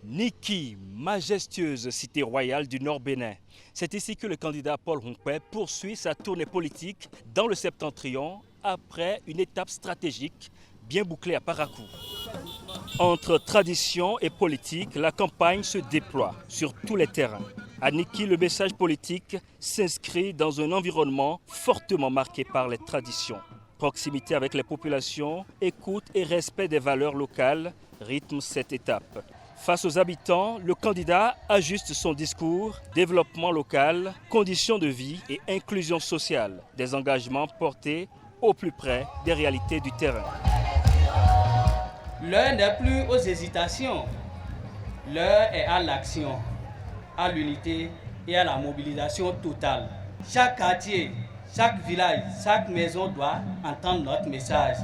Niki, majestueuse cité royale du Nord Bénin. C'est ici que le candidat Paul Rompé poursuit sa tournée politique dans le Septentrion après une étape stratégique bien bouclée à Parakou. Entre tradition et politique, la campagne se déploie sur tous les terrains. À Niki, le message politique s'inscrit dans un environnement fortement marqué par les traditions. Proximité avec les populations, écoute et respect des valeurs locales rythment cette étape. Face aux habitants, le candidat ajuste son discours, développement local, conditions de vie et inclusion sociale, des engagements portés au plus près des réalités du terrain. L'heure n'est plus aux hésitations, l'heure est à l'action, à l'unité et à la mobilisation totale. Chaque quartier, chaque village, chaque maison doit entendre notre message,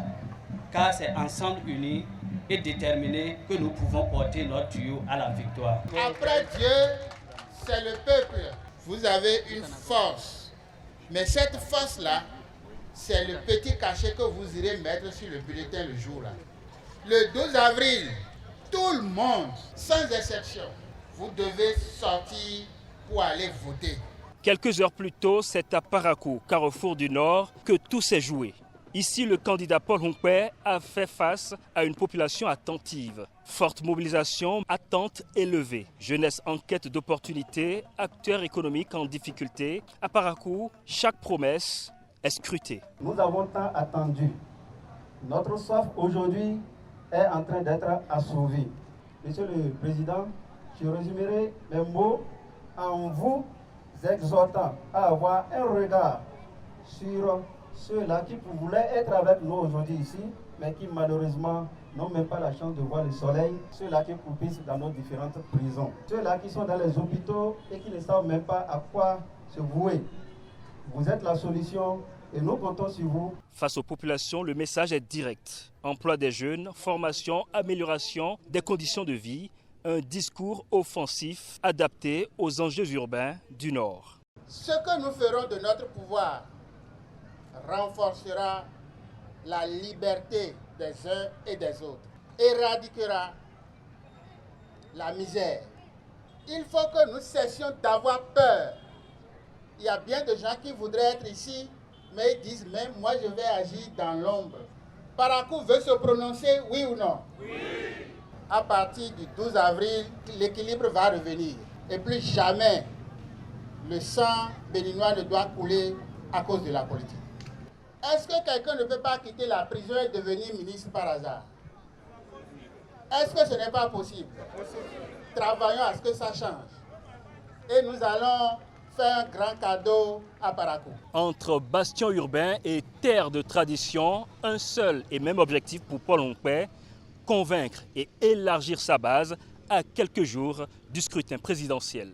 car c'est ensemble unis et déterminés que nous pouvons porter notre tuyau à la victoire. Après Dieu, c'est le peuple. Vous avez une force, mais cette force-là, c'est le petit cachet que vous irez mettre sur le bulletin le jour-là. Le 12 avril, tout le monde, sans exception, vous devez sortir pour aller voter. Quelques heures plus tôt, c'est à Parakou, carrefour du Nord, que tout s'est joué. Ici, le candidat Paul Rompé a fait face à une population attentive. Forte mobilisation, attente élevée. Jeunesse en quête d'opportunités, acteurs économiques en difficulté. À Parakou, chaque promesse est scrutée. Nous avons tant attendu. Notre soif aujourd'hui est en train d'être assouvie. Monsieur le Président, je résumerai mes mots en vous exhortant à avoir un regard sur ceux-là qui voulaient être avec nous aujourd'hui ici, mais qui malheureusement n'ont même pas la chance de voir le soleil, ceux-là qui croupissent dans nos différentes prisons, ceux-là qui sont dans les hôpitaux et qui ne savent même pas à quoi se vouer. Vous êtes la solution et nous comptons sur vous. Face aux populations, le message est direct. Emploi des jeunes, formation, amélioration des conditions de vie, un discours offensif adapté aux enjeux urbains du Nord. Ce que nous ferons de notre pouvoir renforcera la liberté des uns et des autres, éradiquera la misère. Il faut que nous cessions d'avoir peur. Il y a bien de gens qui voudraient être ici, mais ils disent même moi je vais agir dans l'ombre. Parakou veut se prononcer oui ou non? Oui. À partir du 12 avril, l'équilibre va revenir. Et plus jamais le sang béninois ne doit couler à cause de la politique. Est-ce que quelqu'un ne peut pas quitter la prison et devenir ministre par hasard? Est-ce que ce n'est pas possible? Travaillons à ce que ça change. Et nous allons faire un grand cadeau à Parakou. Entre bastion urbain et terre de tradition, un seul et même objectif pour Paul Rompé, convaincre et élargir sa base à quelques jours du scrutin présidentiel.